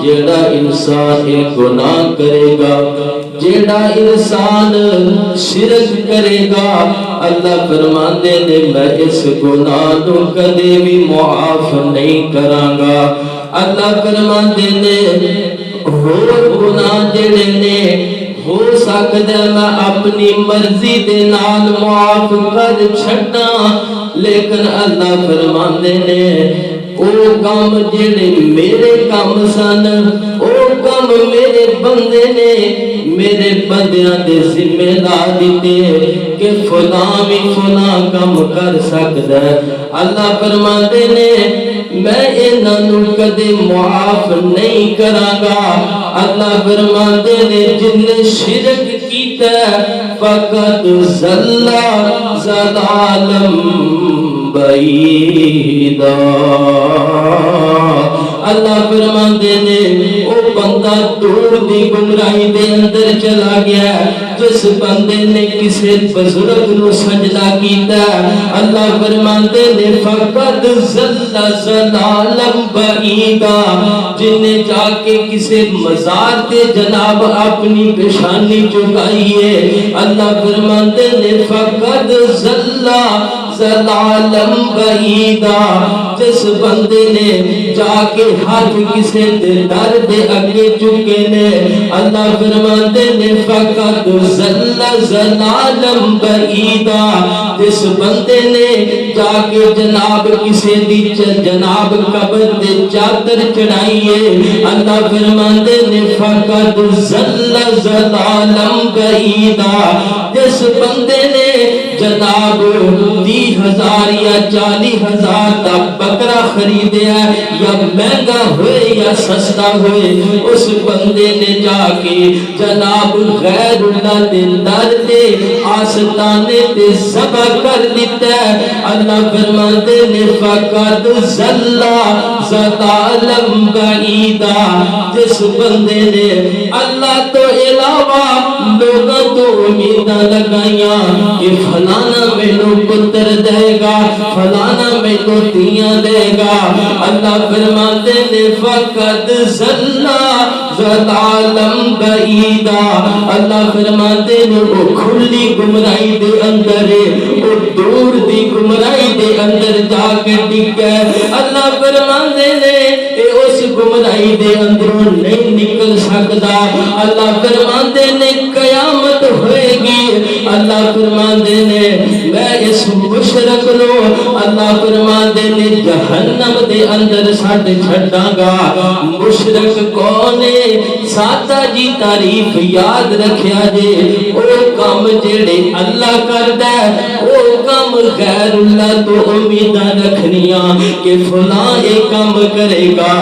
جیڑا انسان یہ گناہ کرے گا، جیڑا انسان شرک کرے گا، اللہ فرماندے نے میں اس گناہ کو کدے بھی معاف نہیں کراں گا۔ اللہ فرماندے نے اور گناہ جڑے نے ہو سکدا میں اپنی مرضی دے نال معاف کر چھڈاں، لیکن اللہ فرماندے نے او کام جڑے میرے کام سن، او کام میرے بندے نے میرے بندیاں دے ذمہ دار دیتے کہ فلاں بھی فلاں کام کر سکدا ہے۔ اللہ فرماندے نے میں انہاں نوں کدے معاف نہیں کراں گا۔ اللہ فرماندے نے جن نے شرک کیتا فقط ضل ضلالا بعیدا۔ اللہ فرماندے نے او بندہ دور دی گمراہی دے اندر چلا گیا جس بندے نے کسی بزرگ نو سجدہ کیتا۔ اللہ فرماندے نے فقط ضل ضلالا بعیدا، جن نے جا کے کسی مزار تے جناب اپنی پیشانی چکائی ہے۔ اللہ فرماندے نے فقط ضل ضلالا بعیدا، جس بندے نے جا کے ہاتھ کسے دے در دے اگے چکے نے۔ اللہ فرماندے نے فقط ضل ضلالا بعیدا، جس بندے نے جا کے جناب کسے دی جناب قبر دے چادر چڑھائی ہے۔ اللہ فرماندے نے فقط ضل ضلالا بعیدا، جس بندے نے جناب 30,000 یا 40,000 کا بکرا خریدیا یا مہنگا ہوئے یا سستا ہوئے، اس بندے نے جا کے جناب غیر اللہ دے در دے آستانے تے ذبح کر دیتا ہے۔ اللہ فرماندے نے فقط ضل ضلالا بعیدا، جس بندے نے اللہ تو علاوہ لوگوں تو امیداں لگائیاں کہ فلانا مینوں پتر دے گا، فلانا مینوں دھیاں دے گا۔ اللہ فرماندے نے فقط ضل ضلالا بعیدا، اللہ فرماندے نے وہ کھلی گمراہی دے اندر ہے، وہ دور دی گمراہی دے اندر جا کے ڈگا۔ اللہ فرماندے نے اس گمراہی دے اندروں نہیں نکل سکتا۔ اللہ فرماندے نے قیامت ہوئے گی۔ اللہ فرماندے نے میں اس مشرک نو اللہ فرماندے نے جہنم دے اندر سٹ چھڈاں گا۔ مشرک کون ہے؟ سادہ جی تعریف یاد رکھیا جے، او کام جڑے اللہ کردا ہے، او کام غیر اللہ تو امیداں رکھنیاں کہ فلاں اے کام کرے گا۔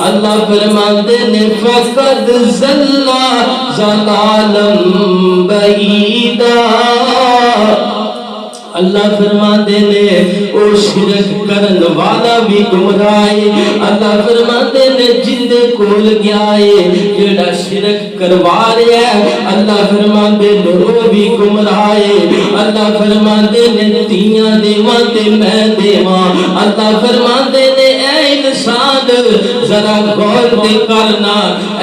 اللہ فرماندے نے فقط ضل ضلالا بعیدا، اللہ فرماندے نے او شرک کرن والا بھی گمراہ ہے۔ اللہ فرماندے نے جن دے کول گیا ہے جڑا شرک کروا رہا ہے، اللہ فرماندے نے وہ بھی گمراہ ہے۔ اللہ فرماندے نے تیاں دیواں تے میں دیواں۔ اللہ فرماندے نے اے انسان ذرا غور تے کرنا،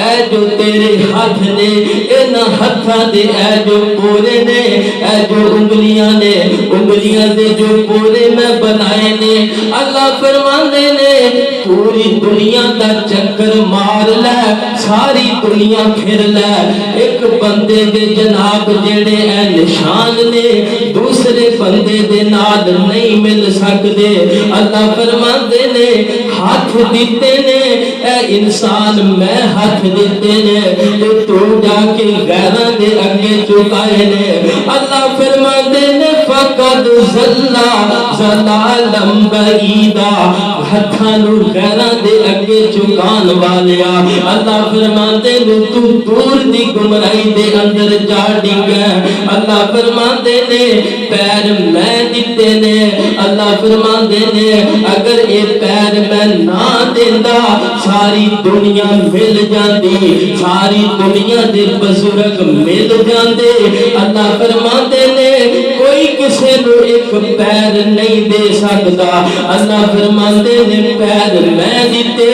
اے جو تیرے ہاتھ نے، انہاں ہتھاں دے اے جو پورے نے، اے جو انگلیاں نے، انگلیاں دے جو پورے میں بنائے نے۔ اللہ فرماندے نے پوری دنیا دا چکر مار لے، ساری دنیا پھر لے، ایک بندے دے جناب جڑے اے نشان نے دوسرے بندے دے نال نہیں مل سکدے۔ اللہ فرماندے نے ہاتھ دیتے نے، اے انسان میں ہاتھ دیتے نے تے تو جا کے غیراں دے اگے چکائے نے۔ اللہ فرماندے نے فقط ضل ضلالا بعیدا، ہتھاں نو غیراں دے اگے چکان والیا۔ اللہ فرماندے نے تو دور دی گمراہی دے اندر جا ڈگا۔ اللہ فرماندے نے پیر میں دیتے نے۔ اللہ فرماندے نے اگر اے پیر میں نہ دیندا ساری دنیا مل جاندی، ساری دنیا دے بزرگ مل جاندے۔ اللہ فرماندے نے کوئی کسے نو ایک پیر نہیں دے سکتا اللہ فرماندے نے پیر میں دیتے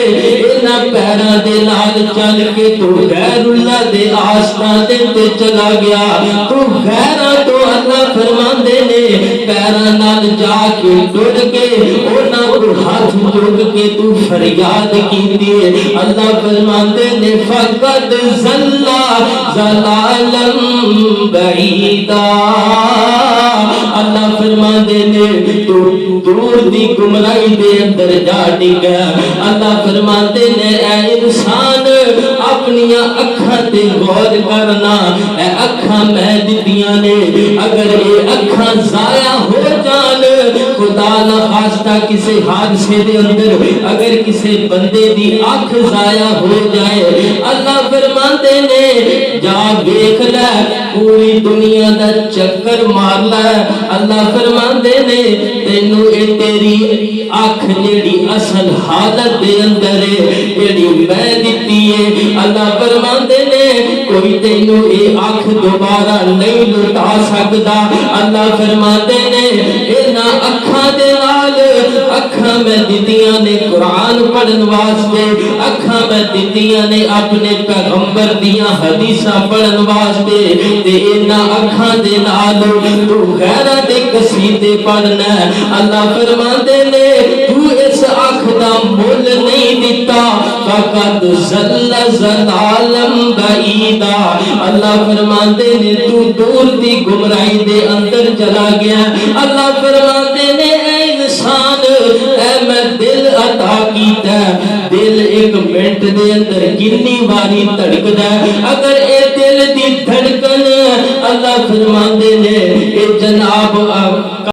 انہاں پیراں دے نال چل کے تو غیر اللہ دے آستاں تے چلا گیا تو غیراں تو اللہ فرماندے نے پیراں نال جا کے ٹر کے انہاں کو ہاتھ چک کے تو فریاد کیتی ہے اللہ فرماندے نے فقط زلا زلالم بعیدا اللہ فرماندے نے تو دور دی گمراہی دے اندر جا ڈگا اللہ فرماندے نے اے انسان اپنی اکھاں تے غور کرنا اے اکھاں میں دتیاں نے اگر اے اکھاں ضائع ہو جان خدا نہ خواستہ کسے حادثے دے اندر اگر کسے بندے دی اکھ ضائع ہو جائے اللہ فرماندے نے جا دیکھ لے پوری دنیا دا چکر مار لے اللہ فرماندے نے تینو اے تیری اکھ جیڑی اصل حالت دے اندر ہے جیڑی میں دتی ہے اللہ فرماندے نے کوئی تینو اے اکھ دوبارہ نہیں لٹا سکدا اللہ فرماندے نے انہاں اکھاں دے نال اکھاں میں دتیاں نے قرآن پڑھن واسطے اکھاں میں دتیاں نے اپنے پیغمبر دیاں حدیثاں پڑھن واسطے تے انہاں اکھاں دے نال تو غیراں دے قصیدے پڑھنا اللہ فرماندے نے تو اس اکھ دا مول نہیں دتا فقط زل زلالم بعیدا اللہ فرماندے نے تو دور دی گمراہی دے اندر چلا گیا اللہ فرماندے نے اے انسان اے میں دل عطا کیتا دل ایک منٹ دے اندر کتنی باری دھڑکدا اگر